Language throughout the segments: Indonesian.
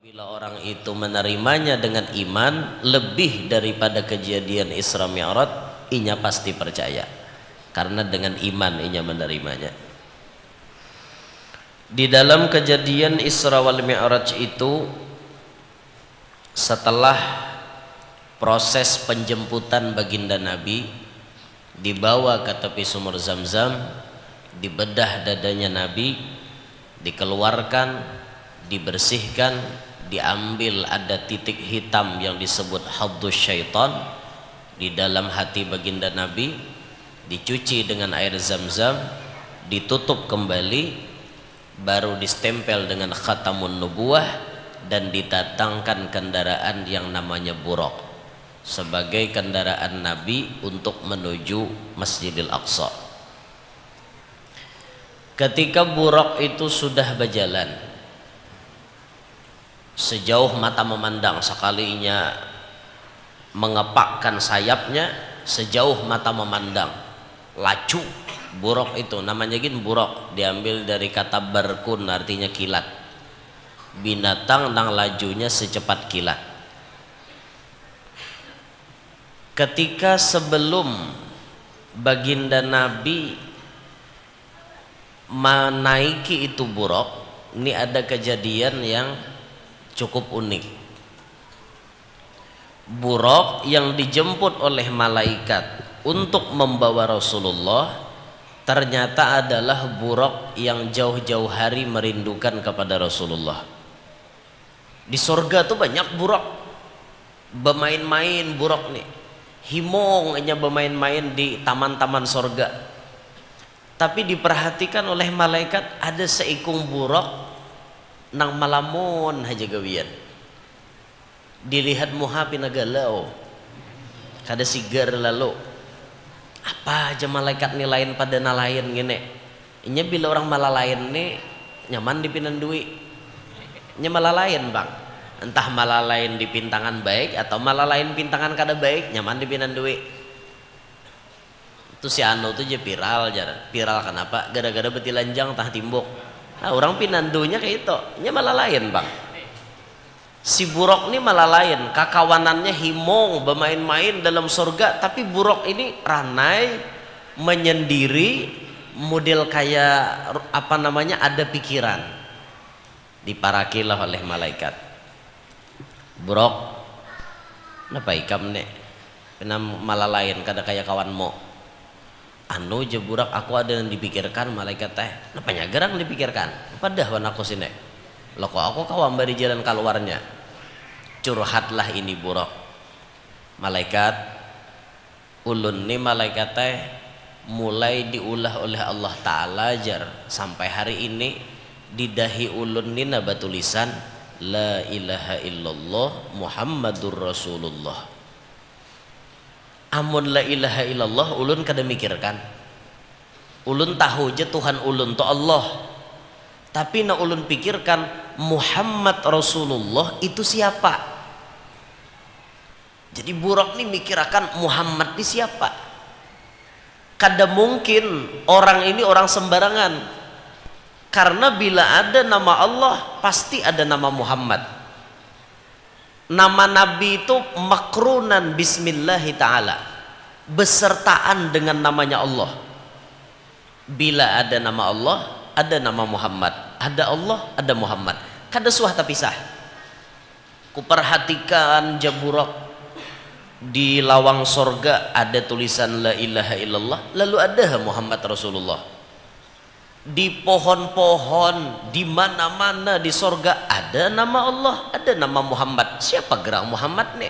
Bila orang itu menerimanya dengan iman lebih daripada kejadian Isra Mi'raj, inya pasti percaya karena dengan iman inya menerimanya. Di dalam kejadian Isra wal Mi'raj itu, setelah proses penjemputan baginda Nabi, dibawa ke tepi sumur Zam-Zam, dibedah dadanya Nabi, dikeluarkan, dibersihkan, diambil ada titik hitam yang disebut haddus syaitan di dalam hati baginda Nabi, dicuci dengan air Zam-Zam, ditutup kembali, baru distempel dengan khatamun nubuwah dan didatangkan kendaraan yang namanya Buraq sebagai kendaraan Nabi untuk menuju Masjidil Aqsa. Ketika Buraq itu sudah berjalan sejauh mata memandang, sekalinya mengepakkan sayapnya sejauh mata memandang, lacu Buraq itu namanya gin Buraq, diambil dari kata barkun, artinya kilat, binatang nang lajunya secepat kilat. Ketika sebelum baginda Nabi menaiki itu Buraq, ini ada kejadian yang cukup unik. Buraq yang dijemput oleh malaikat untuk membawa Rasulullah ternyata adalah Buraq yang jauh-jauh hari merindukan kepada Rasulullah. Di surga tuh banyak Buraq, bermain-main Buraq nih, himongnya bermain-main di taman-taman surga. Tapi diperhatikan oleh malaikat ada seikung Buraq nang malamun haja gawian, dilihat muha pinagalau kada sigar lalu apa aja malaikat nih lain pada nalain gini. Inya bila orang malalain nih nyaman di pinandui, nya malalain bang, entah malalain di pintangan baik atau malalain pintangan kada baik, nyaman di pinandui. Itu si Anu tuh aja viral, viral kenapa? Gara-gara betilanjang tah timbuk. Nah, orang pinandunya kayak itu, nya malah lain bang. Si Buraq ini malah lain, kakawanannya himong bermain-main dalam surga, tapi Buraq ini ranai, menyendiri, model kayak apa namanya, ada pikiran. Diparakilah oleh malaikat. Buraq, kenapa ikam nek? Kenapa malah lain, kada kayak kawanmu? Anu je Buraq, aku ada yang dipikirkan malaikat teh. Napanya gerang dipikirkan? Padah wan aku sini. Lo kok aku kawam bari jalan keluarnya. Curhatlah ini Buraq. Malaikat, ulun ni malaikat teh mulai diulah oleh Allah Ta'ala jar sampai hari ini di dahi ulun ni naba tulisan La ilaha illallah Muhammadur Rasulullah. Amun la ilaha illallah ulun kada mikirkan, ulun tahu je Tuhan ulun to Allah, tapi na ulun pikirkan Muhammad Rasulullah itu siapa. Jadi Buraq nih mikirakan Muhammad ini siapa. Kada mungkin orang ini orang sembarangan, karena bila ada nama Allah pasti ada nama Muhammad. Nama Nabi itu makrunan bismillahi ta'ala, besertaan dengan namanya Allah. Bila ada nama Allah, ada nama Muhammad, ada Allah, ada Muhammad, kada suah terpisah. Kuperhatikan Buraq di lawang sorga ada tulisan la ilaha illallah, lalu ada Muhammad Rasulullah. Di pohon-pohon di mana-mana di sorga ada nama Allah, ada nama Muhammad. Siapa gerak Muhammad nih?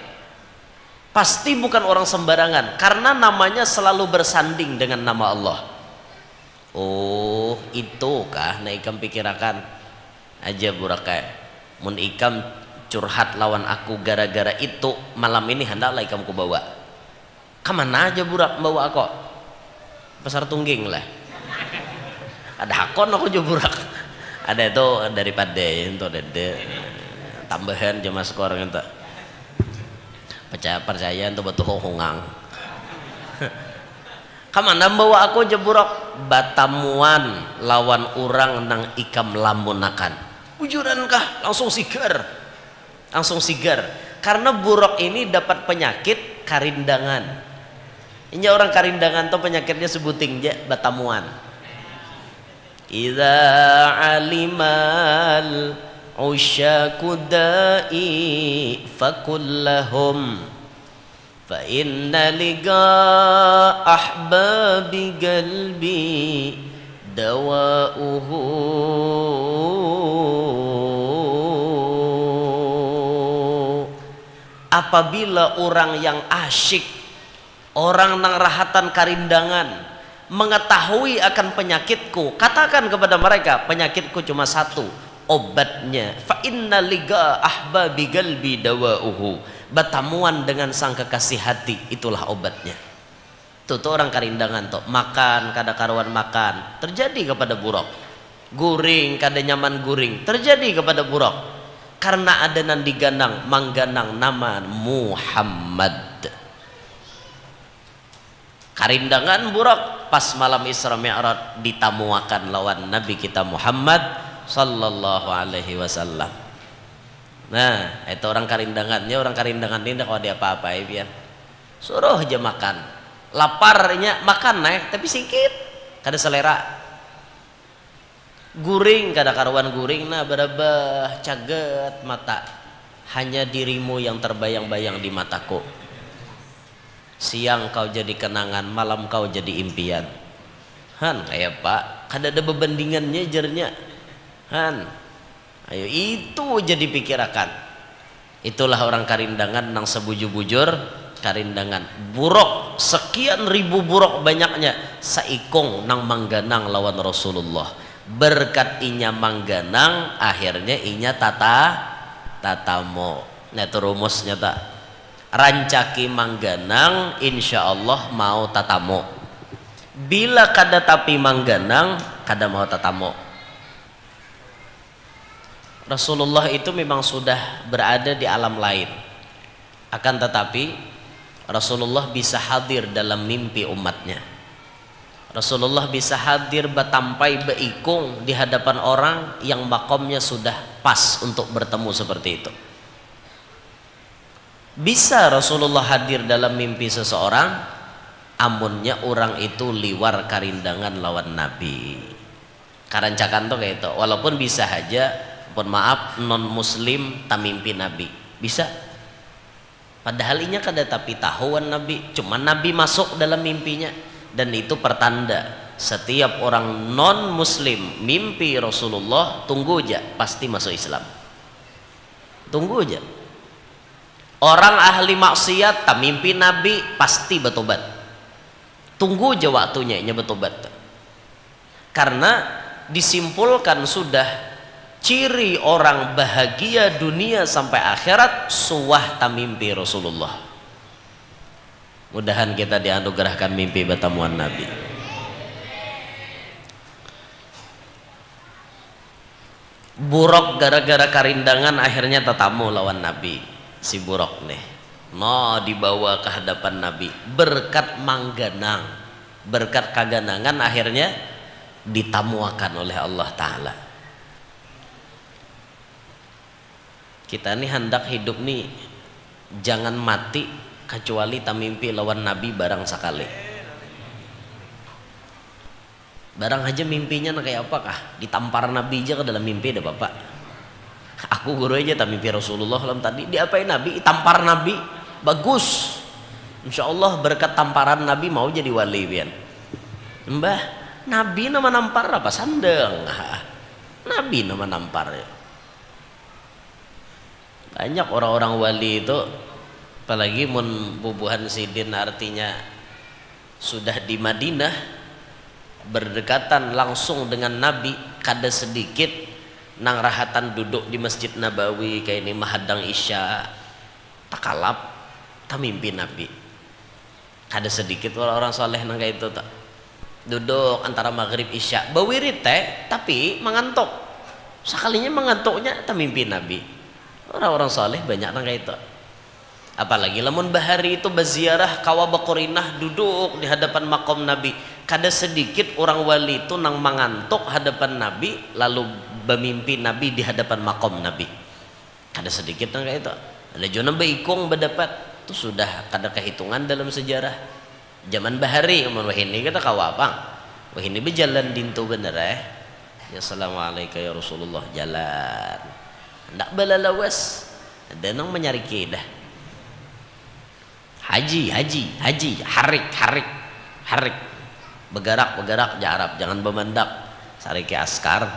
Pasti bukan orang sembarangan, karena namanya selalu bersanding dengan nama Allah. Oh, itu kah na ikam pikirakan aja Buraq. Mun ikam curhat lawan aku gara-gara itu, malam ini hendaklah ikam ku bawa. Kamana aja Buraq bawa aku? Pasar Tungging lah. Ada hakon aku juga Buraq. Ada itu daripada itu ada tambahan jema skor gitu. Percaya untuk betul hongang. Kamana bawa aku je Buraq? Batamuan lawan orang nang ikam lamunakan. Ujuran kah? Langsung sigar. langsung sigar. Karena buruk ini dapat penyakit karindangan. Ini orang karindangan tuh penyakitnya sebuting aja batamuan. Idza alimal usyaku da'i fakullahum fa inna liqa ahbabi qalbi dawa'uhu. Apabila orang yang asyik, orang nang rahatan karindangan mengetahui akan penyakitku, katakan kepada mereka, penyakitku cuma satu, obatnya fa inna liga ahbabi qalbi dawauhu, batamuan dengan sang kekasih hati itulah obatnya. Tuh orang karindangan tuh makan kada karuan makan terjadi kepada buruk, guring kada nyaman guring terjadi kepada buruk, karena ada nan diganang mangganang nama Muhammad. Karindangan buruk pas malam Isra Mi'raj ditamuakan lawan Nabi kita Muhammad sallallahu alaihi wasallam. Nah, itu orang karindangannya, orang karindangan ini kalau dia apa-apa ya, suruh aja makan. Laparnya makan naik tapi sedikit, kada selera. Guring kada karuan guring, nah berabah caget mata, hanya dirimu yang terbayang-bayang di mataku. Siang kau jadi kenangan, malam kau jadi impian. Han, kayak pak, kada ada berbandingannya jernya. Han, ayo itu jadi pikirakan. Itulah orang karindangan nang sebujur-bujur karindangan. Buruk sekian ribu buruk banyaknya, saikong nang mangganang lawan Rasulullah. Berkat inya mangganang, akhirnya inya tatamo. Nah itu rumusnya tak. Rancaki mangganang, insya Allah mau tatamo. Bila kada tapi mangganang, kada mau tatamo. Rasulullah itu memang sudah berada di alam lain, akan tetapi Rasulullah bisa hadir dalam mimpi umatnya. Rasulullah bisa hadir batampai beikung di hadapan orang yang makomnya sudah pas untuk bertemu seperti itu. Bisa Rasulullah hadir dalam mimpi seseorang, amunnya orang itu liwar karindangan lawan Nabi. Karancakan tuh kayak itu. Walaupun bisa aja, pun maaf, non muslim tak mimpi Nabi, bisa. Padahal inya kada tapi tahuan Nabi, cuman Nabi masuk dalam mimpinya, dan itu pertanda setiap orang non muslim mimpi Rasulullah, tunggu aja pasti masuk Islam. Tunggu aja. Orang ahli maksiat tak mimpi Nabi pasti bertobat. Tunggu aja waktunya nya bertobat. Karena disimpulkan sudah ciri orang bahagia dunia sampai akhirat suah tak mimpi Rasulullah. Mudahan kita dianugerahkan mimpi bertemuan Nabi. Buruk gara-gara karindangan akhirnya tetamu lawan Nabi. Si buruk nih dibawa ke hadapan Nabi berkat mangganang, berkat kaganangan akhirnya ditamuakan oleh Allah Ta'ala. Kita nih hendak hidup nih jangan mati kecuali tak mimpi lawan Nabi barang sekali. Barang aja mimpinya kayak apakah ditampar Nabi aja ke dalam mimpi ada bapak. Aku guru aja tak mimpi Rasulullah malam tadi diapain Nabi, tampar Nabi bagus, insya Allah berkat tamparan Nabi mau jadi wali pian. Mbah Nabi nama nampar apa sandeng, Nabi nama nampar ya. Banyak orang-orang wali itu, apalagi mun bubuhan sidin artinya sudah di Madinah berdekatan langsung dengan Nabi, kada sedikit nang rahatan duduk di Masjid Nabawi kayak ini mahadang isya takalap tak mimpi Nabi. Ada sedikit orang-orang soleh nang kayak itu tak duduk antara maghrib isya bawirit teh tapi mengantuk, sekalinya mengantuknya tak mimpi Nabi. Orang-orang soleh banyak nang kayak itu. Apalagi lamun bahari itu berziarah kawa bakorinah duduk di hadapan makom Nabi, kada sedikit orang wali itu nang mengantuk hadapan Nabi lalu bermimpi Nabi di hadapan makom Nabi. Kada sedikit nang kayak itu. Ada jona beikung berdapat itu sudah kada kehitungan dalam sejarah. Zaman bahari umur wahini kita kawapang. Wahini berjalan dintu bener Ya assalamualaikum ya Rasulullah jalan. Ndak belalawas. Ada nang menyari kedah. Haji, harik. Begarak jarap, jangan bemendak. Sariki askar.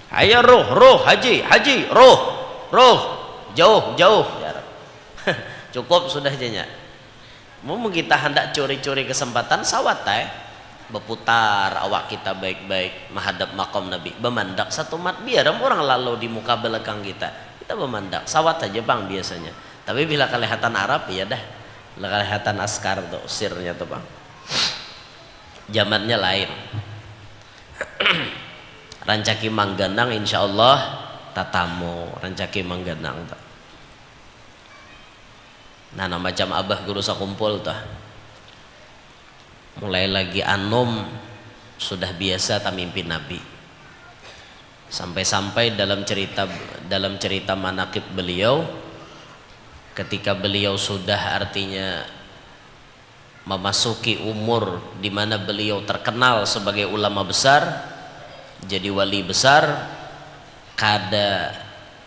Ayo roh, haji, roh. Jauh. Jarap. Cukup sudah jenya. Mau kita hendak curi-curi kesempatan sawat berputar awak kita baik-baik menghadap makom Nabi, bemandak satu mat biar orang lalu di muka belakang kita bemandak sawat aja bang biasanya. Tapi bila kelihatan Arab ya dah, kelihatan askar tuh usirnya tuh bang. Zamannya lain. Rancaki mangganang insyaallah tatamu rancaki mangganang tuh. Nah macam abah guru sakumpul tuh. Mulai lagi anom sudah biasa tak mimpi Nabi. Sampai-sampai dalam cerita manaqib beliau, ketika beliau sudah artinya memasuki umur di mana beliau terkenal sebagai ulama besar, jadi wali besar, kada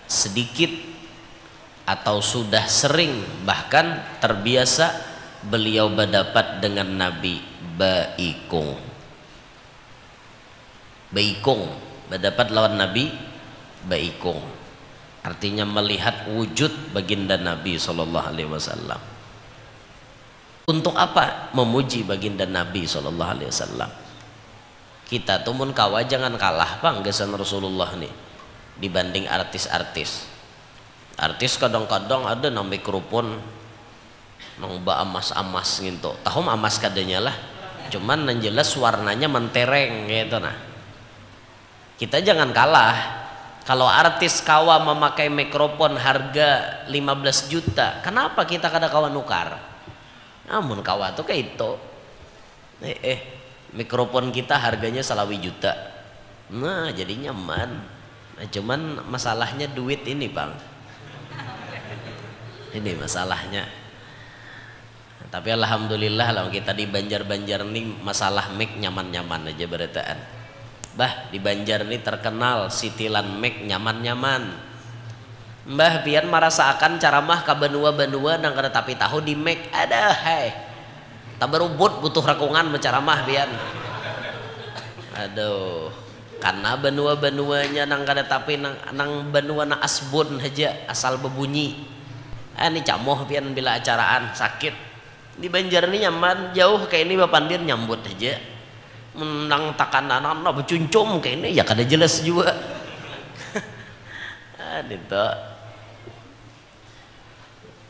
sedikit atau sudah sering bahkan terbiasa beliau berdapat dengan Nabi Baikung berdapat lawan Nabi Baikung, artinya melihat wujud baginda Nabi Sallallahu Alaihi Wasallam. Untuk apa? Memuji baginda Nabi Sallallahu Alaihi Wasallam. Kita tuh mun kawa jangan kalah bang gesan Rasulullah nih dibanding artis-artis. Artis kadang-kadang ada nang mikrofon nang ba amas-amas gitu. Tahu amas kadanya lah. Cuman yang jelas warnanya mentereng gitu nah. Kita jangan kalah. Kalau artis kawa memakai mikrofon harga 15 juta, kenapa kita kada kawa nukar? Namun kawa tuh kayak itu. Mikrofon kita harganya salawi juta. Nah, jadi nyaman. Nah, cuman masalahnya duit ini, Bang. Ini masalahnya. Tapi alhamdulillah lah kita di Banjar-Banjar nih masalah mic nyaman-nyaman aja beritaan. Bah di Banjar nih terkenal sitilan mic nyaman-nyaman. Mbah pian merasakan caramah ka benua-benua nang kada tapi tahu di mic ada tak berubut butuh rakungan mencaramah pian. Aduh karena benua-benuanya nang kada tapi nang benua na asbun aja asal bebunyi. Ini camoh pian bila acaraan sakit. Di Banjar ini nyaman jauh kayak ini bapandir nyambut aja menang takanan anak becuncum kayak ini ya kada jelas juga. Itu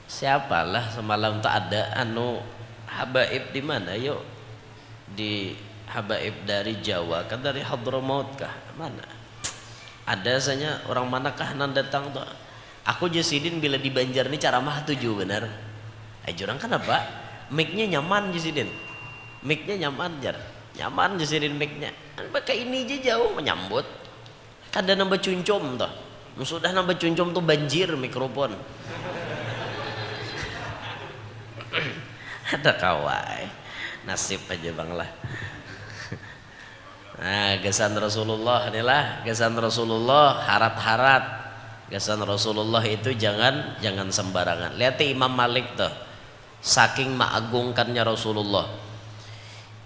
siapalah semalam tak ada anu habaib di mana yuk di habaib dari Jawa kan dari Hadramaut kah mana ada saja orang manakah nan datang tuh aku Jasidin bila di Banjar ini caramah tujuh benar jurang kenapa mic-nya nyaman Jasidin, mic-nya nyaman Jasidin mic-nya. Pakai ini aja jauh menyambut. Kada nambah cuncum toh. Sudah nambah cuncum tuh banjir mikrofon. Ada kawai. Nasib aja bang lah. Nah, gesan Rasulullah inilah, gesan Rasulullah harat-harat. Gesan Rasulullah itu jangan sembarangan. Lihat Imam Malik tuh. Saking mengagungkannya Rasulullah,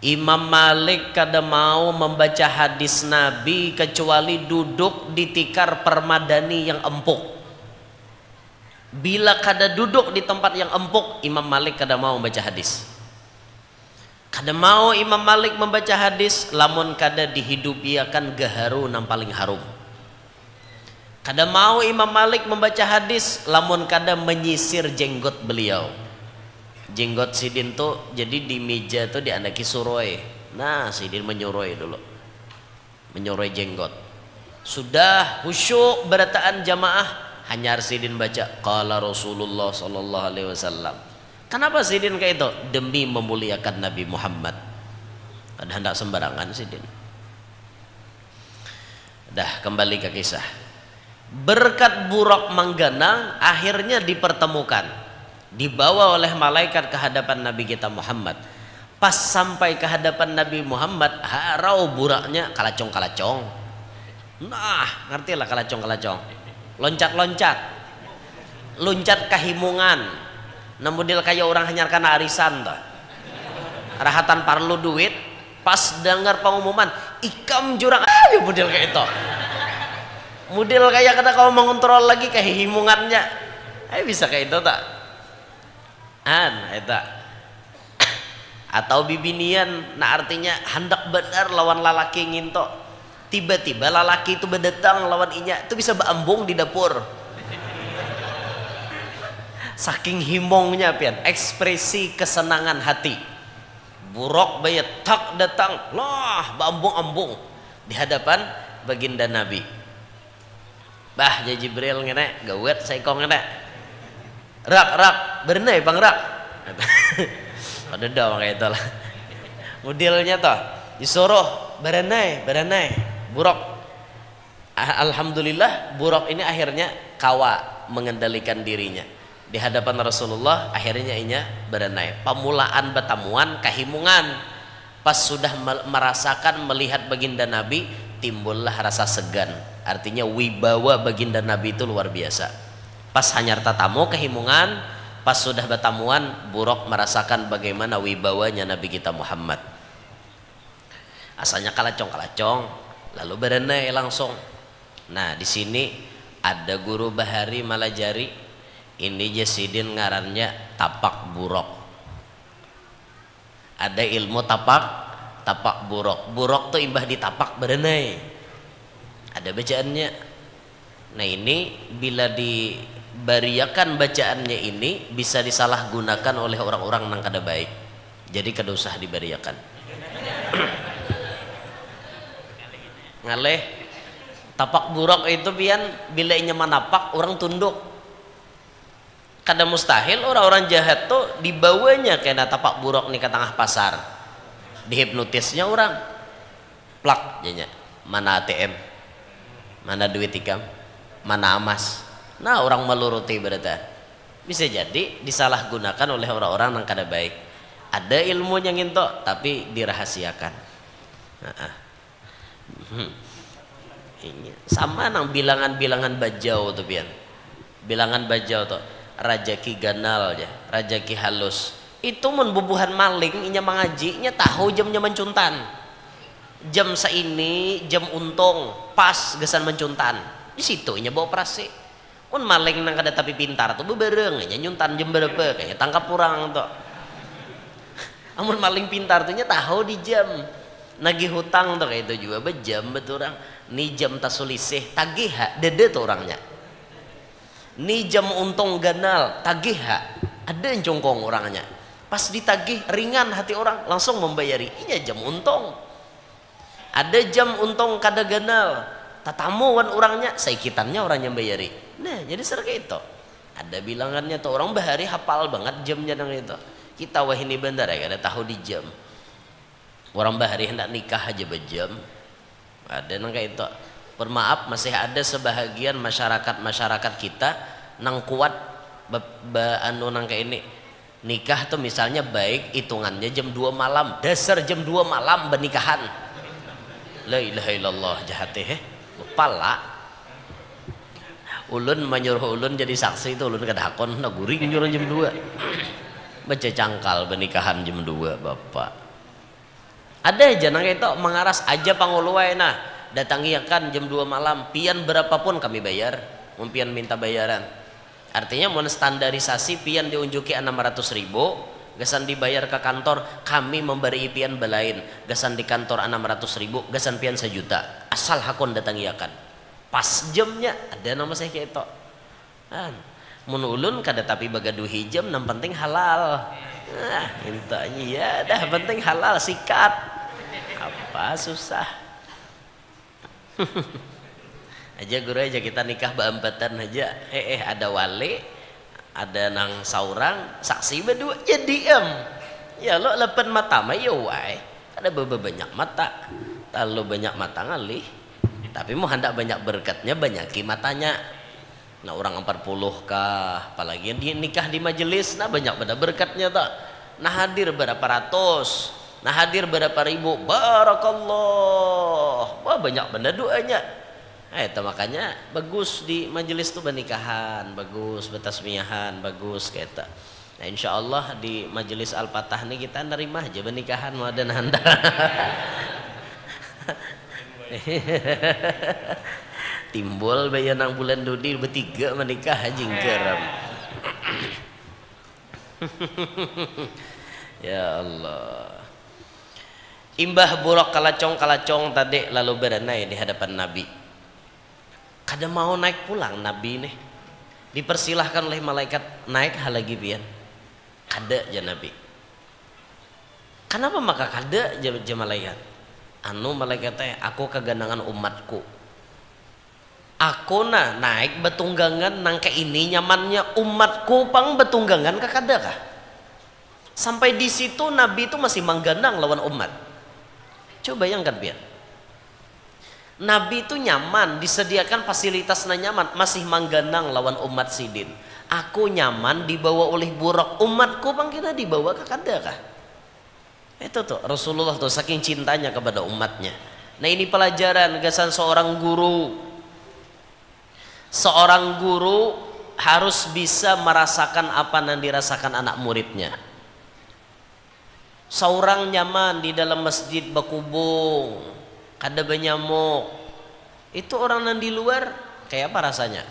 Imam Malik kada mau membaca hadis Nabi kecuali duduk di tikar permadani yang empuk. Bila kada duduk di tempat yang empuk, Imam Malik kada mau membaca hadis. Kada mau Imam Malik membaca hadis lamun kada dihidupiakan gaharu nang paling harum. Kada mau Imam Malik membaca hadis lamun kada menyisir jenggot beliau. Jenggot Sidin tuh jadi di meja tuh diandaki suroi. Nah Sidin menyuroi dulu, menyuroi jenggot. Sudah khusyuk berataan jamaah hanya Sidin baca qala Rasulullah sallallahu alaihi wasallam. Kenapa Sidin kayak itu? Demi memuliakan Nabi Muhammad. Ada hendak sembarangan Sidin. Dah kembali ke kisah. Berkat Buraq menggenang, akhirnya dipertemukan, dibawa oleh malaikat ke hadapan Nabi kita Muhammad. Pas sampai ke hadapan Nabi Muhammad, harau Buraqnya kalacong-kalacong. Nah, ngerti lah kalacong-kalacong. Loncat-loncat, loncat kehimungan. Namun dia kayak orang hanyarkan arisan tuh. Rahatan parlu duit, pas dengar pengumuman ikam jurang, ayo model kayak itu. Model kayak kata kau mengontrol lagi kehimungannya. Bisa kayak itu tak? Itu. Atau bibinian, nah artinya hendak benar lawan lalaki nginto, tiba-tiba lalaki itu berdatang lawan inya, itu bisa beambung di dapur. Saking himongnya pian, ekspresi kesenangan hati. Buraq bayat tak datang, lah beambung-ambung di hadapan baginda Nabi. Bah ya Jibril ngene, gawet saikong ngene. Rak berenai bang rak. Ada dong kayak itu lah. Modelnya toh disuruh berenai. Buraq. Alhamdulillah Buraq ini akhirnya kawa mengendalikan dirinya di hadapan Rasulullah. Akhirnya inya berenai. Pamulaan betamuan kehimungan. Pas sudah merasakan melihat baginda Nabi, timbullah rasa segan. Artinya wibawa baginda Nabi itu luar biasa. Pas hanyar tatamu kehimungan, pas sudah betamuan, Buraq merasakan bagaimana wibawanya Nabi kita Muhammad. Asalnya kalacong-kalacong, lalu berenai langsung. Nah di sini ada guru bahari Malajari, ini Jasidin ngarannya tapak Buraq. Ada ilmu tapak Buraq. Buraq tuh imbah di tapak berenai. Ada bacaannya. Nah ini bila dibariakan bacaannya ini bisa disalahgunakan oleh orang-orang yang kada baik. Jadi kada usah dibariakan. Ngaleh tapak Buraq itu pian bila inya manapak orang tunduk. Kada mustahil orang-orang jahat tuh dibawanya kena tapak Buraq nih ke tengah pasar. Dihipnotisnya orang. Plak jadinya. Mana ATM? Mana duit ikam? Mana emas? Nah orang meluruti berarti bisa jadi disalahgunakan oleh orang-orang yang kada baik. Ada ilmunya nginto tapi dirahasiakan. Sama nang bilangan-bilangan bajau tuh pian. Bilangan bajau tuh rajaki ganal ya, rajaki halus. Itu mun bubuhan maling inya mengaji, inya tahu jamnya mencuntan. Jam saini, jam untung, pas gesan mencuntan. Di situ inya bawa operasi. Un maling nang kada tapi pintar tuh bebereng inya nyuntan jam berapa kayaknya tangkap kurang tuh. Amun maling pintar tuh inya tahu di jam. Nagih hutang tuh kayak itu juga bejam betul orang. Ni jam tasulisih tagih dede tuh orangnya. Ni jam untung ganal tagih ada yang congkong orangnya. Pas ditagih ringan hati orang langsung membayari. Inya jam untung. Ada jam untung kada ganal tatamuan orangnya saikitannya orangnya bayari. Nah jadi serga itu ada bilangannya tuh orang bahari hafal banget jamnya nang itu. Kita wah ini benar ya kada tahu di jam. Orang bahari hendak nikah aja bejam. Ada nang kayak itu. Permaaf masih ada sebahagian masyarakat kita nang kuat anu nang kayak ini. Nikah tuh misalnya baik hitungannya jam 2 malam, dasar jam 2 malam bernikahan. La ilaha illallah jahateh kepala. Ulun menyuruh ulun jadi saksi itu ulun kada hakon na guring nyuruh jam 2. Baca cangkal bernikahan jam 2 Bapak. Ada aja nang itu mengaras aja panguluai nah datangi kan jam 2 malam pian berapapun kami bayar pian minta bayaran artinya mau standarisasi pian diunjuki 600.000 gasan dibayar ke kantor kami memberi pian belain gasan di kantor 600.000 gasan pian 1 juta asal hakon datangi kan pas jamnya ada nama saya kayak itu kan mun ulun kada tapi bagaduhi jam yang penting halal nah intanya ya dah penting halal sikat apa susah aja guru aja kita nikah beempatan aja ada wali ada nang saurang saksi berdua ya diem ya lo lepen mata mah ya wae ada banyak mata kalau banyak mata ngalih Tapi mau hendak banyak berkatnya, banyak matanya. Nah orang 40 kah, apalagi yang nikah di majelis, nah banyak pada berkatnya tak. Nah hadir berapa ratus, nah hadir berapa ribu, barakallah, wah banyak benda doanya. Itu makanya bagus di majelis tuh bernikahan, bagus bertasmiahan, bagus kita. Nah insya Allah di majelis Al-Fatah nih kita nerima aja bernikahan mau dan anda. Timbul bayanang bulan dudi bertiga menikah jingkeram. Ya Allah. Imbah buruk kalacong tadi lalu berenai di hadapan Nabi. Kada mau naik pulang Nabi nih. Dipersilahkan oleh malaikat naik hal lagi pian. Kada aja Nabi. Kenapa maka kada aja malaikat? Anu malaikat teh aku kegandangan umatku. Aku naik betunggangan nangke ini nyamannya umatku pang betunggangan kakada kah? Sampai di situ Nabi itu masih mengganang lawan umat. Coba bayangkan biar. Nabi itu nyaman, disediakan fasilitasnya nyaman, masih mengganang lawan umat sidin. Aku nyaman dibawa oleh buruk, umatku pang kita dibawa kakada kah? Itu tuh Rasulullah tuh saking cintanya kepada umatnya. Nah ini pelajaran gasan seorang guru. Seorang guru harus bisa merasakan apa yang dirasakan anak muridnya. Seorang nyaman di dalam masjid bakubung, kada banyamuk. Itu orang yang di luar kayak apa rasanya?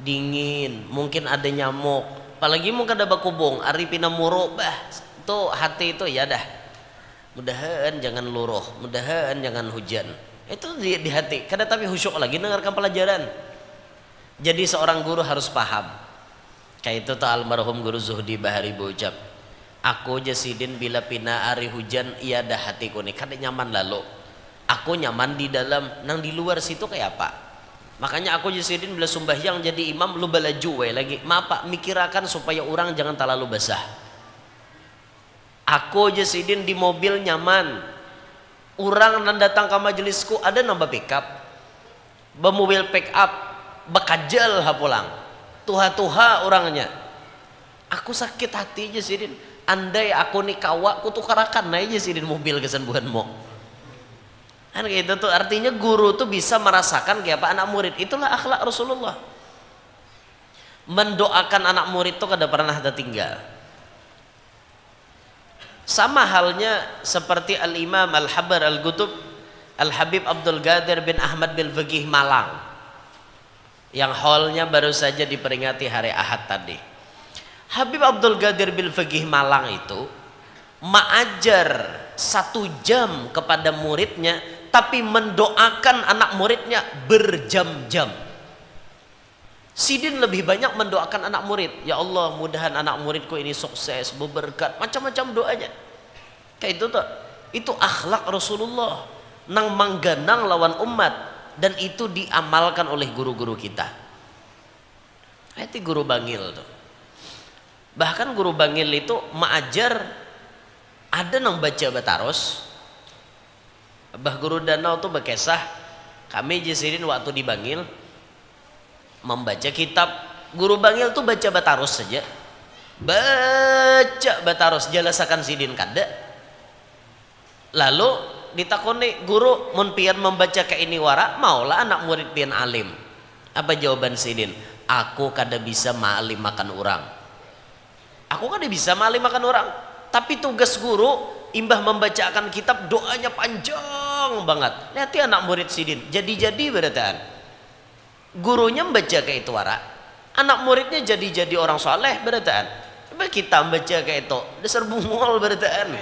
Dingin, mungkin ada nyamuk. Apalagi mungkin ada bakubung, aripina muruk bah. Itu hati itu ya dah. Mudahan jangan luruh, mudahan jangan hujan. Itu di hati. Kada tapi khusyuk lagi dengarkan pelajaran. Jadi seorang guru harus paham. Kayak itu tak almarhum guru Zuhdi Bahari berucap, aku jasidin bila pina hari hujan ia dah hatiku nih kada nyaman lalu. Aku nyaman di dalam, nang di luar situ kayak apa? Makanya aku jasidin bila sembahyang jadi imam lu balaju lagi. Mapa mikirakan supaya orang jangan terlalu basah. Aku jasidin di mobil nyaman. Orang nan datang ke majelisku ada nambah pick up. Bermobil pick up bekajal ha pulang tuha orangnya. Aku sakit hati aja sidin, andai aku nih kawa aku tukarakan aja sidin mobil kesembuhanmu kan gitu tuh. Artinya guru tuh bisa merasakan kayak apa anak murid. Itulah akhlak Rasulullah, mendoakan anak murid tuh kada pernah tertinggal. Sama halnya seperti Al-Imam Al-Habar Al-Gutub Al-Habib Abdul Qadir bin Ahmad bin Faqih Malang yang haulnya baru saja diperingati hari Ahad tadi. Habib Abdul Qadir bin Faqih Malang itu mengajar 1 jam kepada muridnya, tapi mendoakan anak muridnya berjam-jam. Sidin lebih banyak mendoakan anak murid, ya Allah mudahan anak muridku ini sukses, berberkat, macam-macam doanya. Kayak itu tuh, itu akhlak Rasulullah nang mangganang lawan umat. Dan itu diamalkan oleh guru-guru kita. Itu guru bangil tuh. Bahkan guru bangil itu mengajar ada nang baca bataros. Abah guru danau tuh berkisah, kami jasirin waktu di Bangil membaca kitab. Guru bangil tuh baca bataros saja. Baca bataros jelasakan sidin kada. Lalu ditakoni guru mun pian membaca ke ini wara maulah anak murid pian alim. Apa jawaban sidin? Aku kada bisa maalim makan orang. Aku kada bisa maalim makan orang. Tapi tugas guru imbah membacakan kitab doanya panjang banget. Lihat anak murid sidin jadi berataan. Gurunya membaca ke itu wara, anak muridnya jadi orang soleh berataan. Coba kita membaca ke itu dasar bungol berataan.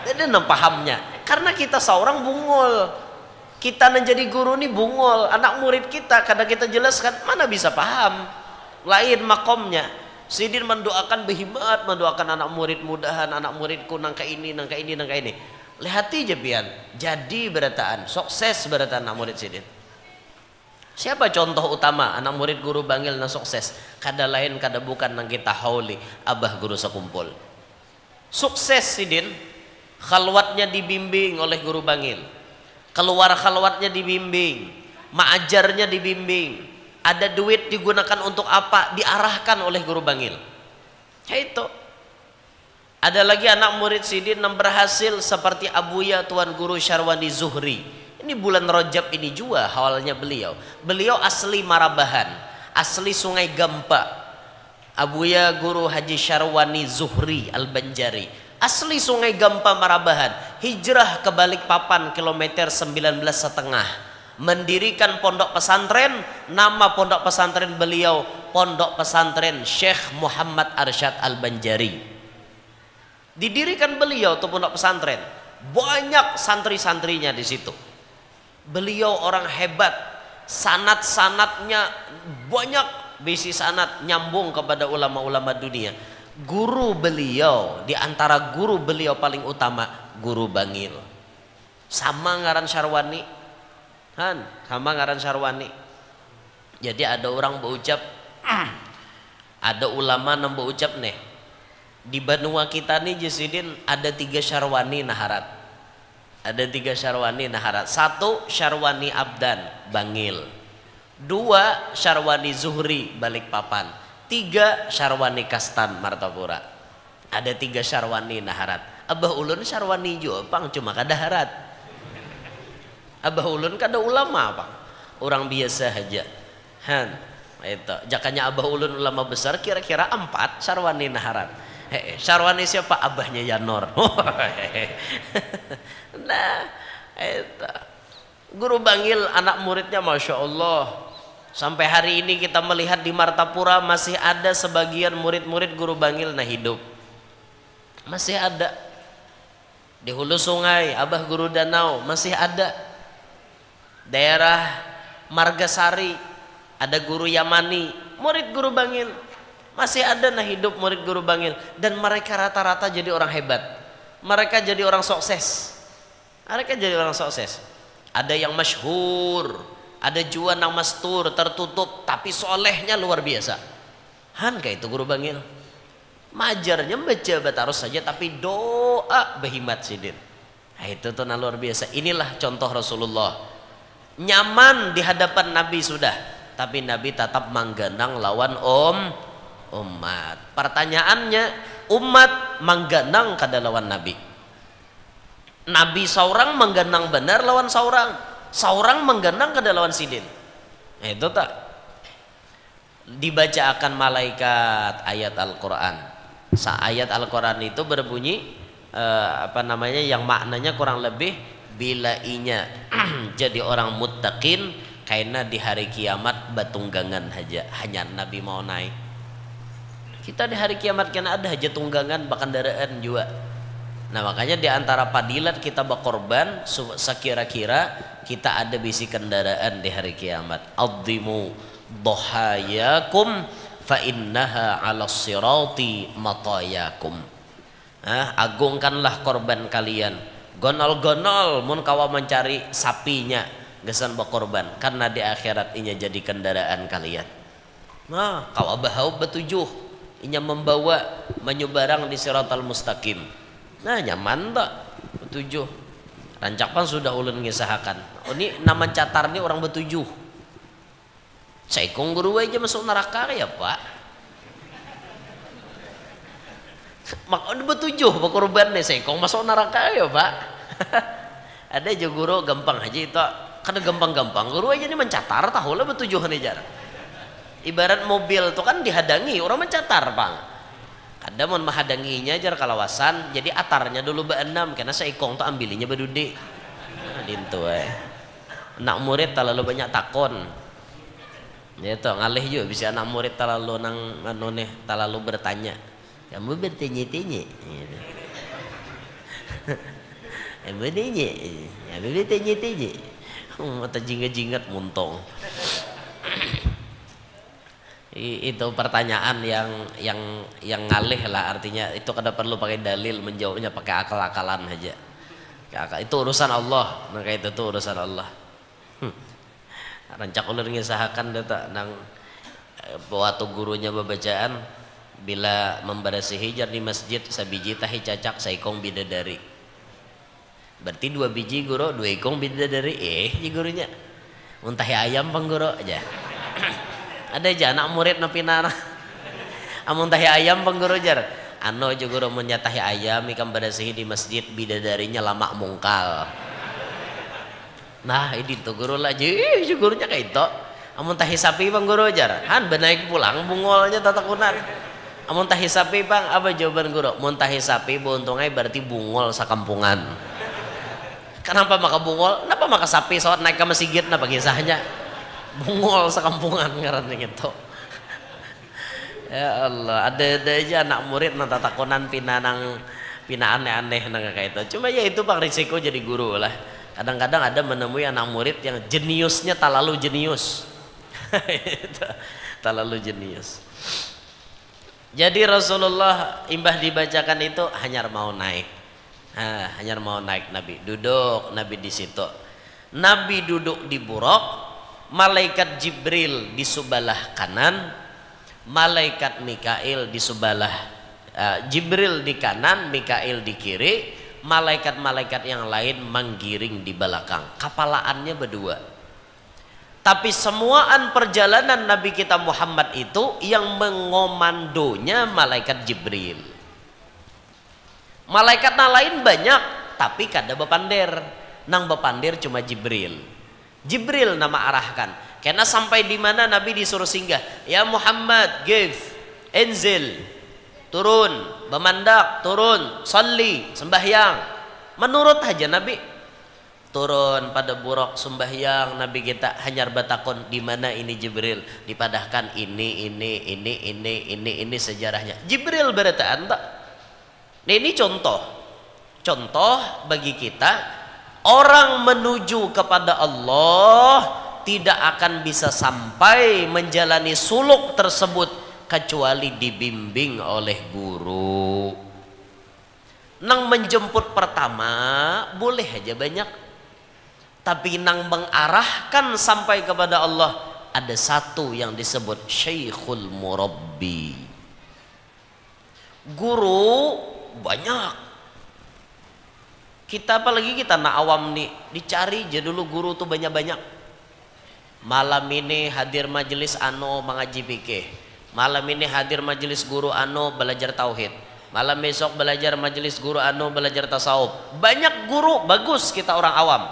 Jadi pahamnya. Karena kita seorang bungul, kita menjadi guru nih bungul, anak murid kita kadang kita jelaskan mana bisa paham, lain makomnya. Sidin mendoakan behimat, mendoakan anak murid mudahan anak muridku nangka ini. Lihati aja pian, jadi berataan, sukses berataan anak murid sidin. Siapa contoh utama anak murid guru bangil na sukses? Kada lain kada bukan nang kita hauli abah guru sekumpul. Sukses sidin. Khalwatnya dibimbing oleh guru bangil, keluar khalwatnya dibimbing, Maajarnya dibimbing. Ada duit digunakan untuk apa? Diarahkan oleh guru bangil. Ya itu. Ada lagi anak murid Sidin yang berhasil seperti Abuya Tuan Guru Syarwani Zuhri. Ini bulan Rajab ini juga awalnya beliau. Beliau asli Marabahan, asli Sungai Gampa. Abuya Guru Haji Syarwani Zuhri Al-Banjari, asli Sungai Gampa Marabahan. Hijrah ke Balikpapan kilometer 19,5. Mendirikan pondok pesantren. Nama pondok pesantren beliau Pondok Pesantren Syekh Muhammad Arsyad Al-Banjari. Didirikan beliau tuh pondok pesantren. Banyak santri-santrinya di situ. Beliau orang hebat. Sanad-sanadnya banyak, bisi sanad nyambung kepada ulama-ulama dunia. Guru beliau, di antara guru beliau paling utama Guru Bangil. Sama ngaran Syarwani. Sama ngaran Syarwani. Jadi ada orang berucap, ada ulama yang berucap nih, di benua kita nih Jasidin ada 3 Syarwani Naharat. Ada 3 Syarwani Naharat. 1 Syarwani Abdan Bangil, 2 Syarwani Zuhri Balikpapan, 3 Syarwani Kastan Martapura. Ada 3 Syarwani Naharat. Abah ulun Syarwani juga pang, cuma kada harat. Abah ulun kada ulama pang, orang biasa aja. Itu jakanya Abah ulun ulama besar, kira-kira 4 Syarwani Naharat. Syarwani siapa? Abahnya Yanor. Nah, itu Guru Bangil anak muridnya Masya Allah. Sampai hari ini kita melihat di Martapura masih ada sebagian murid-murid Guru Bangil nah hidup. Masih ada. Di hulu sungai Abah Guru Danau masih ada. Daerah Margasari ada Guru Yamani, murid Guru Bangil. Masih ada nah hidup murid Guru Bangil. Dan mereka rata-rata jadi orang hebat. Mereka jadi orang sukses. Mereka jadi orang sukses. Ada yang masyhur, ada juga yang mastur, tertutup, tapi solehnya luar biasa. Kayak itu Guru Bangil. Majarnya baca batarus saja, tapi doa behimat sidin. Nah, itu tuh luar biasa. Inilah contoh Rasulullah. Nyaman di hadapan Nabi sudah, tapi Nabi tetap mangganang lawan umat. Pertanyaannya, umat mangganang kada lawan Nabi. Nabi seorang mangganang benar lawan seorang mangganang kada lawan sidin. Nah, itu tak dibaca akan malaikat ayat Al-Quran. Ayat Al-Quran itu berbunyi yang maknanya kurang lebih, bila inya jadi orang muttaqin karena di hari kiamat batunggangan aja, hanya Nabi mau naik. Kita di hari kiamat kena ada aja tunggangan bakandaraan juga. Nah makanya di antara padilat kita berkorban sekira-kira kita ada bisi kendaraan di hari kiamat. Adhimu dohayakum fa innaha 'alas sirati matayakum. Agungkanlah korban kalian. Gonol-gonol mun kawa mencari sapinya gesan berkorban, karena di akhirat inya jadi kendaraan kalian. Nah, kawa bahau betujuh inya membawa menyebarang di siratal mustaqim. Nah, nyaman tak betujuh. Rancapan sudah ulun ngisahakan. Oh, ini nama catar nih orang betujuh. Saikong guru aja masuk neraka ya, Pak. Makanya betujuh berkorban nih saikong masuk neraka ya, Pak. Ada aja guru gampang aja itu, karena gampang-gampang guru aja nih mencatar tahu lah betujuh nih jar. Ibarat mobil tuh kan dihadangi orang mencatar bang. Ada mau menghadanginya jar kalawasan, jadi atarnya dulu be-6 karena saikong tuh ambilinya bedudi. Nah, dintu anak murid terlalu banyak takon. Ya tuh ngalih juga bisa anak murid terlalu terlalu bertanya. Kamu bertanya-tanya. Kamu bertanya-tanya. Mata jingat-jingat muntong. Itu pertanyaan yang ngalih lah, artinya itu kada perlu pakai dalil, menjawabnya pakai akal-akalan aja. Itu urusan Allah, maka itu tuh urusan Allah. Rancak ulur ngisahakan data nang waktu gurunya bacaan. Bila membarasi hijar di masjid sabiji tahi cacak saikong bidadari. Berarti 2 biji guru 2 ikong bidadari. Gurunya Muntahi ayam pengguru aja. Ada aja anak murid napinana. Amuntahi ayam pengguru jar. Ano aja guru menyatahi ayam ikan badasihi di masjid bidadarinya lama mungkal. Nah ini tuh guru lah jadi gurunya kayak itu. Amuntahi sapi bang guru jar. Han benaik pulang bungolnya tatakunan. Amuntahi sapi bang apa jawaban guru? Muntahi sapi buntungnya berarti bungol sakampungan. Kenapa maka bungol? Kenapa maka sapi soal naik ke masjid napa kisahnya? Bungol sakampungan ngarannya gitu. Ya Allah, ada aja anak murid nang tatakonan pina aneh-aneh nang kayak itu. Cuma ya itu Bang risiko jadi guru lah. Kadang-kadang ada menemui anak murid yang jeniusnya talalu jenius. Talalu jenius. Jadi Rasulullah imbah dibacakan itu hanya mau naik. Hanya mau naik Nabi. Duduk Nabi di situ. Nabi duduk di buruk, malaikat Jibril di sebelah kanan, malaikat Mikail di sebelah Jibril di kanan, Mikail di kiri, malaikat-malaikat yang lain menggiring di belakang. Kapalaannya berdua. Tapi semuaan perjalanan Nabi kita Muhammad itu yang mengomandonya malaikat Jibril. Malaikat lain banyak, tapi kada bepandir. Nang bepandir cuma Jibril. Jibril nama arahkan. Karena sampai di mana Nabi disuruh singgah. Ya Muhammad, give, enzil, turun, bemandak, turun, salli, sembahyang. Menurut aja Nabi. Turun pada buruk sembahyang, Nabi kita hanya bertakon di mana ini Jibril. Dipadahkan ini sejarahnya. Jibril berarti anta. Nah, ini contoh bagi kita orang menuju kepada Allah tidak akan bisa sampai menjalani suluk tersebut kecuali dibimbing oleh guru. Nang menjemput pertama boleh aja banyak, tapi nang mengarahkan sampai kepada Allah ada satu yang disebut Syekhul Murabbi. Guru banyak. Kita apalagi kita nak awam nih, dicari aja dulu guru tuh banyak-banyak. Malam ini hadir majelis ano mengaji fikih. Malam ini hadir majelis guru ano belajar tauhid. Malam besok belajar majelis guru ano belajar tasawuf. Banyak guru bagus kita orang awam.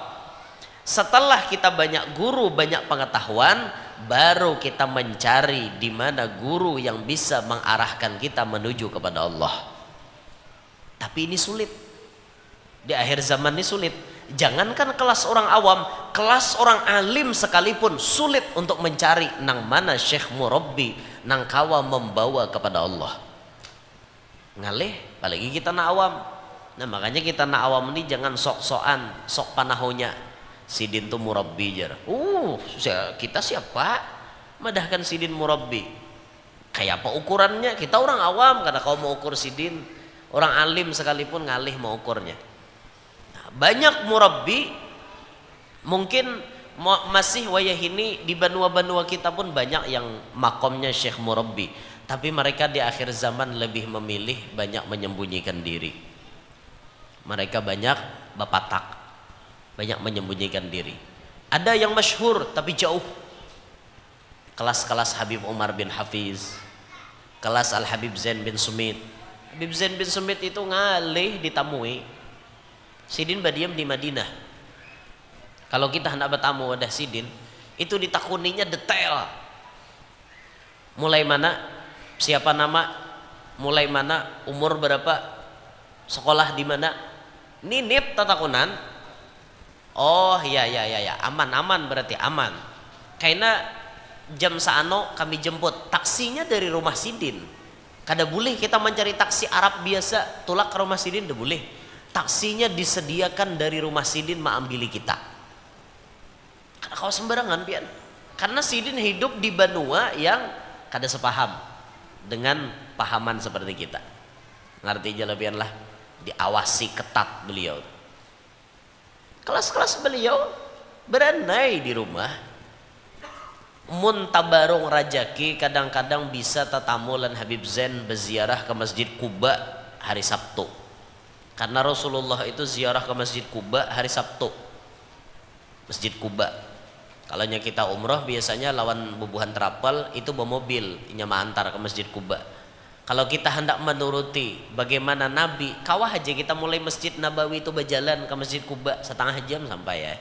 Setelah kita banyak guru, banyak pengetahuan, baru kita mencari di mana guru yang bisa mengarahkan kita menuju kepada Allah. Tapi ini sulit. Di akhir zaman ini sulit. Jangankan kelas orang awam, kelas orang alim sekalipun sulit untuk mencari nang mana Syekh Murabbi, nang kawa membawa kepada Allah. Ngalih, apalagi kita nak awam. Nah makanya kita nak awam ini jangan sok-sokan, sok panahonya. Sidin tuh Murabbi jar. Kita siapa? Madahkan Sidin Murabbi. Kayak apa ukurannya? Kita orang awam karena kau mau ukur Sidin. Orang alim sekalipun ngalih mau ukurnya. Nah, banyak murabbi mungkin masih wayah ini di benua-benua kita pun banyak yang makomnya Syekh Murabbi, tapi mereka di akhir zaman lebih memilih banyak menyembunyikan diri. Mereka banyak bapatak, banyak menyembunyikan diri. Ada yang masyhur tapi jauh. Kelas-kelas Habib Umar bin Hafiz, kelas Al Habib Zain bin Sumit. Habib Zain bin Sumit itu ngalih ditamui. Sidin badiam di Madinah. Kalau kita hendak bertamu wadah Sidin, itu ditakuninya detail. Mulai mana, siapa nama, mulai mana, umur berapa, sekolah di mana. Ninip tatakunan. Oh ya, aman berarti aman. Karena jam saano kami jemput, taksinya dari rumah Sidin. Kada boleh kita mencari taksi Arab biasa tulak ke rumah Sidin, dah boleh. Taksinya disediakan dari rumah Sidin maambili kita. Karena kau sembarangan pian. Karena Sidin hidup di benua yang kada sepaham dengan pahaman seperti kita. Ngerti aja lebihan lah. Diawasi ketat beliau. Kelas-kelas beliau beranai di rumah. Mun tabarung rajaki kadang-kadang bisa tatamulan Habib Zain berziarah ke Masjid Quba hari Sabtu. Karena Rasulullah itu ziarah ke Masjid Quba hari Sabtu. Masjid Quba. Kalau kita umroh biasanya lawan bubuhan terapal itu bawa mobil inya antar ke Masjid Kuba. Kalau kita hendak menuruti bagaimana Nabi, kawah aja kita mulai Masjid Nabawi itu berjalan ke Masjid Kuba setengah jam sampai ya.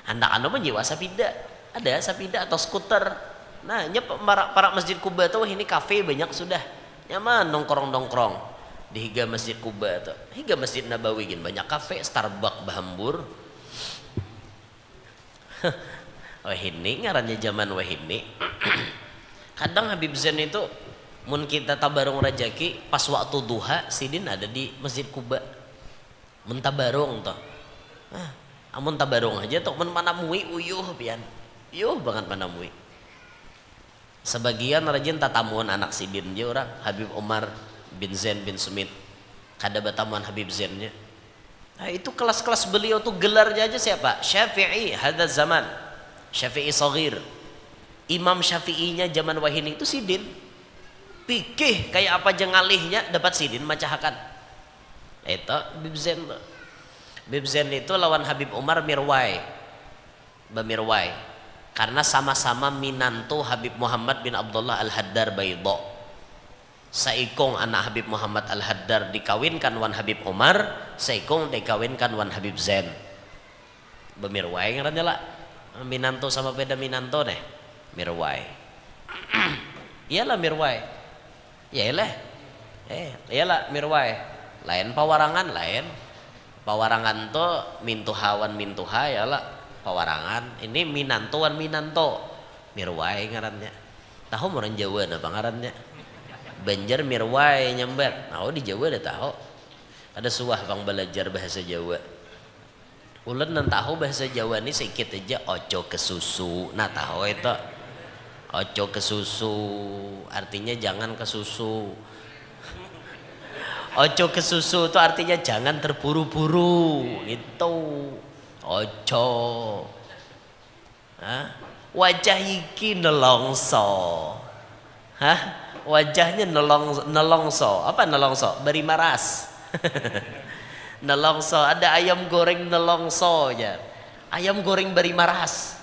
Hendak anu menyewa sapida, ada sapida atau skuter. Nah, para Masjid Kuba tuh ini kafe banyak sudah. Nyaman nongkrong di higa Masjid Kuba tuh. Higa Masjid Nabawi gin banyak kafe, Starbucks bahambur. Wahini ngarannya zaman wahini. Kadang Habib Zain itu mun kita tabarung rajaki pas waktu duha sidin ada di Masjid Kuba. Mun tabarung toh. Amun tabarung aja toh mun manamui uyuh pian. Uyuh banget manamui. Sebagian rajin tatamuan anak sidin je orang Habib Umar bin Zain bin Sumit. Kada batamuan Habib Zainnya. Nah, itu kelas-kelas beliau tuh gelarnya aja siapa? Syafi'i hadza zaman. Syafi'i Shaghir. Imam Syafi'inya zaman wahini itu sidin. Pikih kayak apa jengalihnya dapat sidin macahakan. Itu Habib Zain. Habib Zain itu lawan Habib Umar Mirwai. Bamirwai. Karena sama-sama minantu Habib Muhammad bin Abdullah Al-Haddar Baydha. Saikong anak Habib Muhammad Al-Haddar dikawinkan wan Habib Umar, saikong dikawinkan wan Habib Zain. Bemirwai ngarannya lah. Minanto sama beda minanto deh. Mirwai. Iyalah Mirwai. Iyalah. Iyalah Mirwai. Lain pawarangan lain. Pawarangan to mintuhawan mintuha yalah pawarangan. Ini minantoan minanto. Mirwai ngarannya. Tahu orang Jawa apa ngarannya? Banjar Mirwai nyambat. Nah, di Jawa ada tahu. Ada suah bang belajar bahasa Jawa. Ulen nan tahu bahasa Jawa ini sedikit aja ojo ke susu. Nah tahu itu. Ojo ke susu artinya jangan ke susu. Ojo ke susu itu artinya jangan terburu-buru. Itu ojo. Wajah iki nelongso. Hah? Wajahnya nelongso. Apa nelongso? Beri maras. Nelongso. Ada ayam goreng nelongso aja. Ayam goreng beri maras.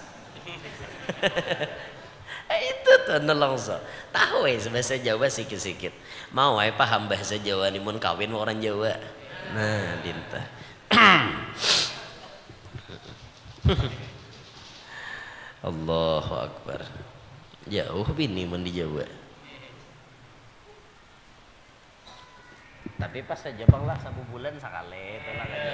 Itu tuh nelongso. Tahu ya bahasa Jawa sikit-sikit. Mau paham bahasa Jawa nih mun kawin orang Jawa. Nah, dinta. Allahu Akbar. Jauh bini mun di Jawa. Tapi pas aja bang lah 1 bulan sekali tolak aja.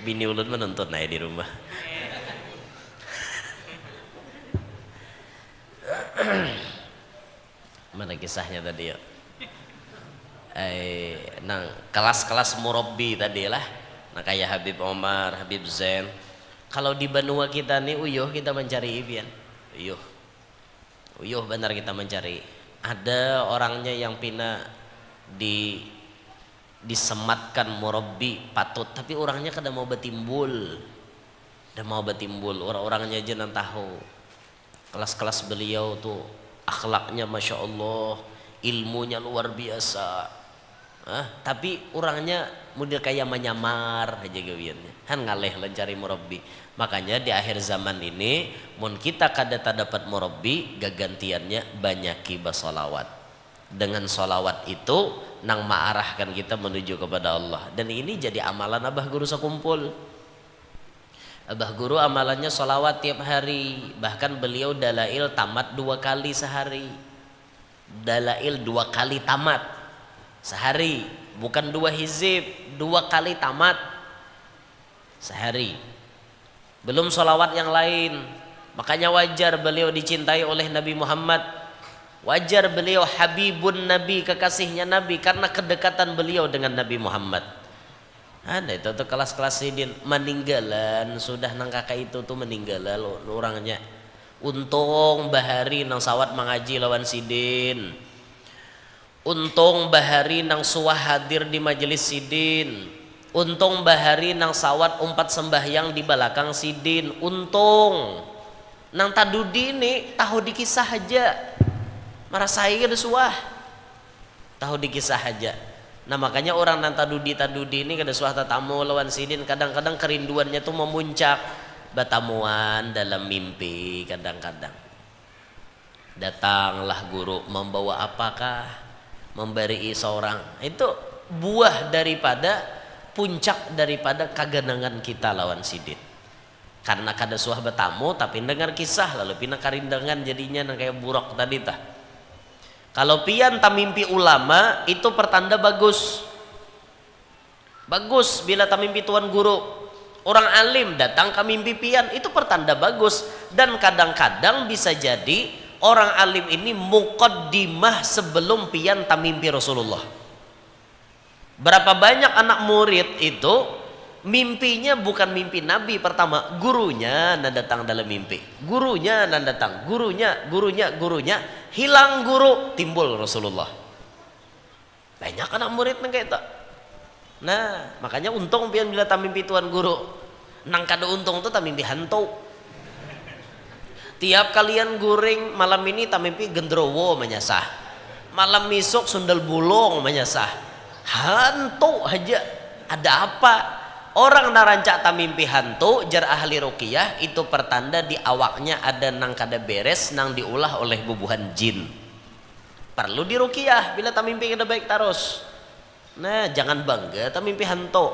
Bini ulun menonton aja di rumah. Mana kisahnya tadi ya? Nang kelas-kelas murabbi tadi lah. Nah kayak Habib Umar, Habib Zain. Kalau di benua kita nih uyuh kita mencari ibian. Uyuh benar kita mencari. Ada orangnya yang pina disematkan murabbi patut, tapi orangnya kada mau betimbul. Orang-orangnya aja nan tahu. Kelas-kelas beliau tuh akhlaknya masya Allah, ilmunya luar biasa. Tapi orangnya model kayak menyamar aja gawiannya. Han ngaleh lencari murabbi. Makanya di akhir zaman ini mun kita kada dapat murabbi, gagantiannya banyaki basolawat. Dengan solawat itu nang ma'arahkan kita menuju kepada Allah. Dan ini jadi amalan abah guru sekumpul. Abah guru amalannya solawat tiap hari. Bahkan beliau dalail tamat 2 kali sehari. Dalail 2 kali tamat sehari. Bukan 2 hizib, 2 kali tamat sehari. Belum solawat yang lain. Makanya wajar beliau dicintai oleh Nabi Muhammad. Wajar beliau habibun Nabi, kekasihnya Nabi, karena kedekatan beliau dengan Nabi Muhammad. Ada itu tuh kelas-kelas sidin meninggalan sudah nang kakak itu tuh meninggalan orangnya. Untung bahari nang sawat mengaji lawan sidin. Untung bahari nang suah hadir di majelis sidin. Untung bahari nang sawat umpat sembahyang di belakang sidin. Untung nang tadudi ini tahu dikisah aja. Marasai ada suah. Tahu dikisah aja. Nah makanya orang nan tadudi ini kada suah tatamu lawan sidin, kadang-kadang kerinduannya tuh memuncak, batamuan dalam mimpi. Kadang-kadang datanglah guru membawa apakah, memberi seorang, itu buah daripada puncak daripada kagenangan kita lawan sidin. Karena kada suah betamu tapi dengar kisah lalu pindah karindangan jadinya kayak buruk tadi tah. Kalau pian tamimpi ulama itu pertanda bagus. Bagus bila tamimpi tuan guru. Orang alim datang ke mimpi pian itu pertanda bagus. Dan kadang-kadang bisa jadi orang alim ini muqaddimah sebelum pian tamimpi Rasulullah. Berapa banyak anak murid itu mimpinya bukan mimpi Nabi pertama, gurunya nan datang dalam mimpi, gurunya nan datang, gurunya, hilang guru, timbul Rasulullah. Banyak anak murid nang kayak itu. Nah makanya untung pian bila tamimpi tuan guru, nang kada untung tuh tamimpi hantu. Tiap kalian guring malam ini tamimpi gendrowo menyasah, malam misuk sundal bulung menyasah, hantu aja. Ada apa? Orang narancak tamimpi hantu jar ahli ruqyah itu pertanda di awaknya ada nang kada beres, nang diulah oleh bubuhan jin. Perlu di ruqyah bila tamimpi kada baik terus. Nah jangan bangga tamimpi hantu.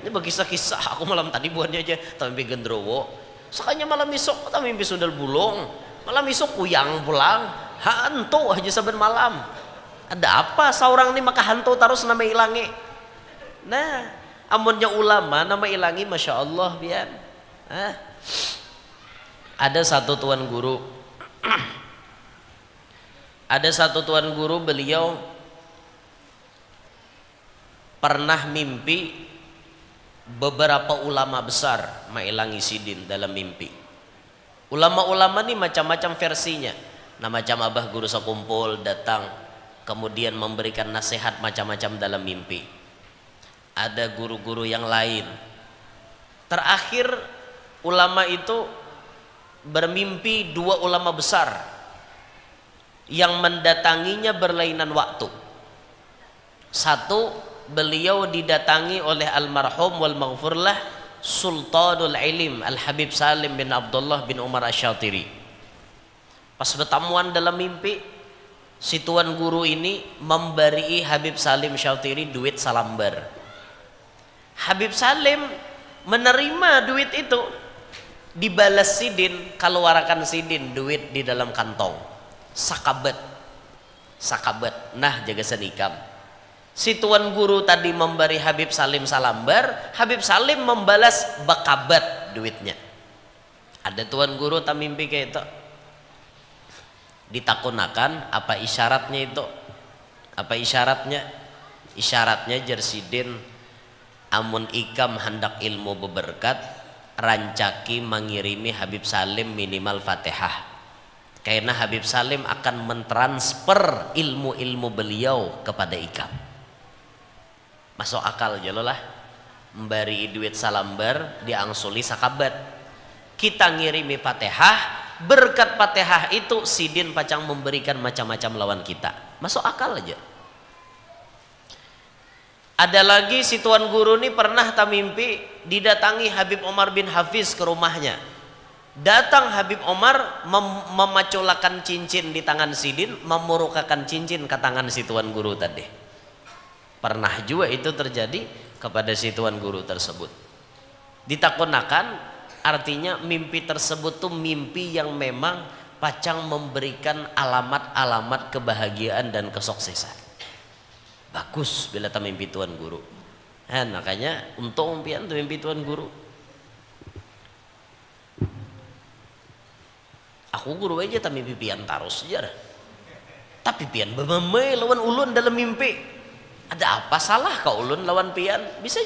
Ini berkisah-kisah aku malam tadi buatnya aja tamimpi gendrowo. Sekanya malam besok tamimpi sundal bulung, malam besok kuyang pulang, hantu aja saben malam. Ada apa seorang ini maka hantu terus nama ilangi. Nah amunnya ulama nama ilangi masya Allah biar. Ada satu tuan guru, ada satu tuan guru beliau pernah mimpi beberapa ulama besar mailangi sidin dalam mimpi. Ulama-ulama ini macam-macam versinya. Nah macam abah guru sekumpul datang kemudian memberikan nasihat macam-macam dalam mimpi. Ada guru-guru yang lain. Terakhir ulama itu bermimpi dua ulama besar yang mendatanginya berlainan waktu. Satu beliau didatangi oleh almarhum wal maghfurlah Sultanul Ilim Al Habib Salim bin Abdullah bin Umar Asy-Syatiri. Pas bertamuan dalam mimpi, si tuan guru ini memberi Habib Salim Syatiri duit salambar. Habib Salim menerima duit itu, dibalas sidin, keluarkan sidin duit di dalam kantong, sakabat, nah jaga senikam. Si tuan guru tadi memberi Habib Salim salambar, Habib Salim membalas bakabat duitnya. Ada tuan guru tak mimpi kayak itu, ditakunakan apa isyaratnya itu, apa isyaratnya? Isyaratnya jersidin amun ikam hendak ilmu beberkat, rancaki mengirimi Habib Salim minimal Fatihah. Karena Habib Salim akan mentransfer ilmu-ilmu beliau kepada ikam. Masuk akal jalolah, memberi duit salambar diangsuli sakabat. Kita ngirimi Fatihah, berkat Fatihah itu sidin pacang memberikan macam-macam lawan kita. Masuk akal aja. Ada lagi si tuan guru ini pernah tamimpi didatangi Habib Omar bin Hafiz ke rumahnya. Datang Habib Omar memaculakan cincin di tangan sidin, memurukakan cincin ke tangan si tuan guru tadi. Pernah juga itu terjadi kepada si tuan guru tersebut. Ditakunakan artinya mimpi tersebut tuh mimpi yang memang pacang memberikan alamat-alamat kebahagiaan dan kesuksesan. Bagus bila tak mimpi tuan guru. Makanya untung pian tu mimpi tuan guru. Aku guru aja tak mimpi pian taruh sejarah. Tapi pian bememai lawan ulun dalam mimpi. Ada apa salah kau ulun lawan pian? Bisa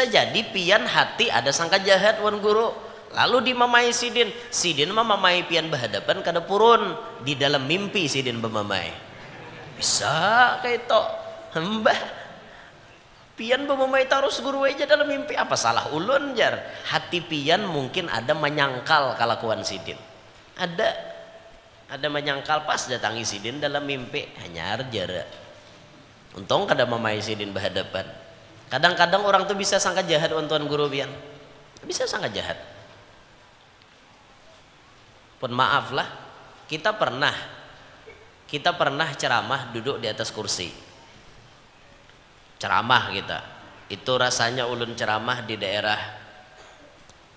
jadi pian hati ada sangka jahat wan guru. Lalu dimamai sidin. Sidin mamai pian berhadapan kada purun di dalam mimpi sidin bememai. Bisa kayak itu mbah pian memamai terus guru aja dalam mimpi, apa salah ulun jar? Hati pian mungkin ada menyangkal kelakuan sidin, ada menyangkal pas datangi sidin dalam mimpi, hanya jar Untung kada mamai sidin berhadapan. Kadang-kadang orang tuh bisa sangka jahat tuan guru pian. Bisa sangka jahat. Pun maaf lah, kita pernah ceramah duduk di atas kursi. Ceramah kita. Itu rasanya ulun ceramah di daerah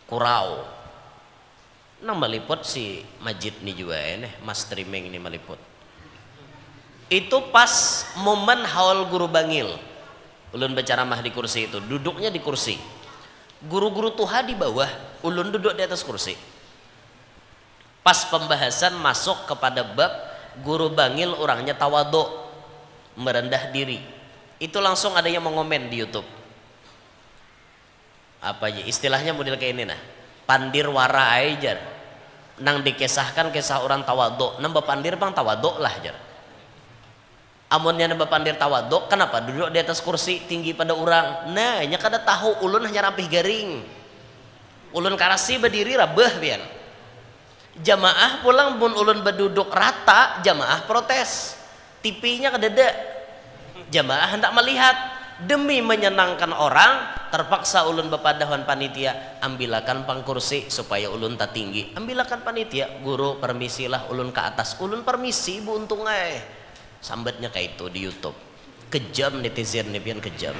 Kurau. Nang meliput si Majid nih juga Mas streaming ini meliput. Itu pas momen haul guru bangil. Ulun berceramah di kursi itu, duduknya di kursi. Guru-guru tuha di bawah, ulun duduk di atas kursi. Pas pembahasan masuk kepada bab guru bangil orangnya tawadhu, merendah diri. Itu langsung ada yang mengomen di YouTube. Apa aja istilahnya model kayak ini nah. Pandir wara aja. Nang dikisahkan kisah orang tawadhu, nambah pandir bang tawadhu lah jar. Amunnya nambah pandir tawadhu, kenapa duduk di atas kursi tinggi pada orang? Nah, nya kada tahu ulun hanya rampih garing. Ulun karasi berdiri rabeh pian. Jamaah pulang pun ulun berduduk rata, jamaah protes. TV-nya kedede. Jamaah hendak melihat, demi menyenangkan orang, terpaksa ulun bepadahan panitia, ambilakan pangkursi supaya ulun tak tinggi. Ambilakan panitia, guru permisilah ulun ke atas. Ulun permisi bu untung sambatnya kayak itu di YouTube. Kejam netizen nih pian kejam.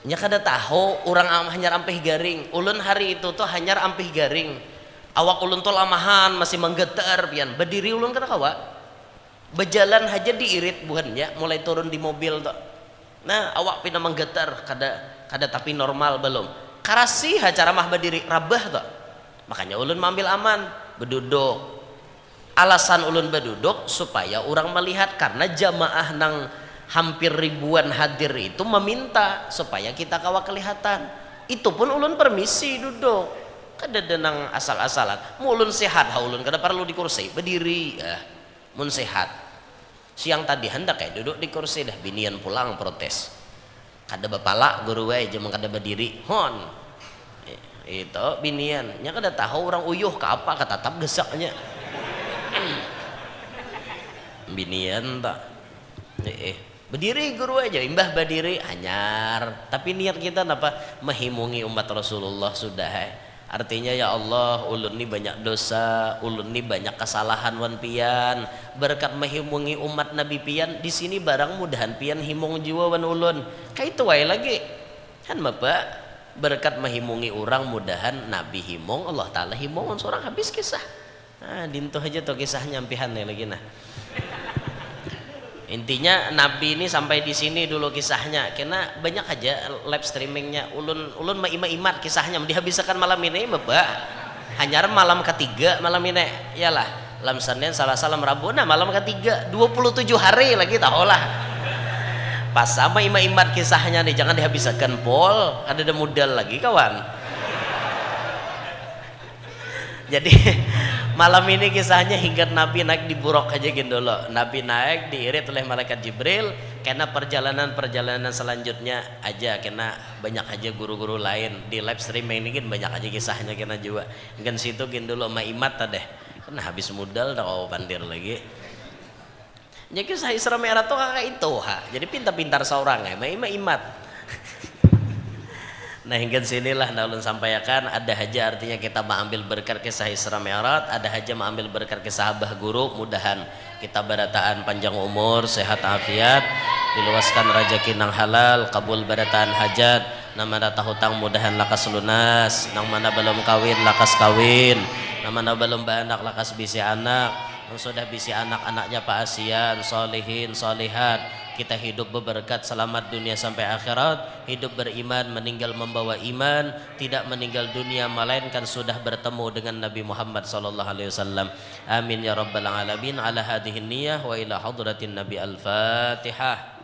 Nya kada tahu orang hanya ampih garing. Ulun hari itu tuh hanya ampih garing. Awak ulun tuh lamahan masih menggetar pian. Berdiri ulun kada kawa. Berjalan aja diirit buhannya mulai turun di mobil tuh. Nah, awak pina menggetar kada tapi normal belum. Karasi acara mah berdiri rabah tuh. Makanya ulun mambil aman, berduduk. Alasan ulun berduduk supaya orang melihat karena jamaah nang hampir ribuan hadir itu meminta supaya kita kawa kelihatan. Itu pun ulun permisi duduk. Kada denang asal-asalan. Mulun sehat ha ulun kada perlu di kursi, berdiri mun sehat. Siang tadi hendak kayak duduk di kursi dah binian pulang protes. Kada bapala guru wae jeung kada berdiri. Hon. Itu binian nya kada tahu orang uyuh ka apa katatap gesaknya. Binian tak berdiri guru aja imbah berdiri anyar tapi niat kita napa menghimungi umat Rasulullah sudah artinya ya Allah ulun ni banyak dosa ulun ni banyak kesalahan wan pian berkat menghimungi umat Nabi pian di sini barang mudahan pian himung jiwa wan ulun kayak itu wae lagi kan bapak berkat menghimungi orang mudahan Nabi himung Allah Ta'ala himung seorang habis kisah. Nah, dintuh aja tuh kisahnya ampihan nih lagi nah. Intinya Nabi ini sampai di sini dulu kisahnya, karena banyak aja live streamingnya. Ulun imat kisahnya, dihabiskan malam ini, bapak. Hanya malam ketiga malam ini, iyalah. Lam Senin, Selasa, Rabu, nah malam ketiga, 27 hari lagi tahu lah. Pas sama imat kisahnya nih, jangan dihabiskan pol, ada modal lagi kawan. Jadi malam ini kisahnya hingga Nabi naik di buruk aja gitu loh. Nabi naik diirit oleh malaikat Jibril. Karena perjalanan selanjutnya aja, karena banyak aja guru-guru lain di live streaming ini kan banyak aja kisahnya kena juga. Kan situ gin dulu imat tadeh. Karena habis modal dah kau pandir lagi. Jadi kisah Isra Mi'raj tuh kayak itu ha. Jadi pintar-pintar seorang ya, imat. Nah hingga sinilah ulun sampaikan ada aja artinya kita mengambil berkat kisah Isra Mi'raj, ada aja mengambil berkat kisah abah guru, mudahan kita barataan panjang umur, sehat afiat, diluaskan rezeki nang halal, kabul barataan hajat, nang mana hutang mudahan lakas lunas, nang mana belum kawin lakas kawin, nang mana belum beranak lakas bisi anak, nang sudah bisi anak-anaknya paasian, solihin, solihat. Kita hidup berberkat selamat dunia sampai akhirat, hidup beriman, meninggal membawa iman, tidak meninggal dunia melainkan sudah bertemu dengan Nabi Muhammad sallallahu alaihi wasallam. Amin ya rabbal alamin. Ala hadhihi niyyah wa ila hadratin Nabi al-Fatihah.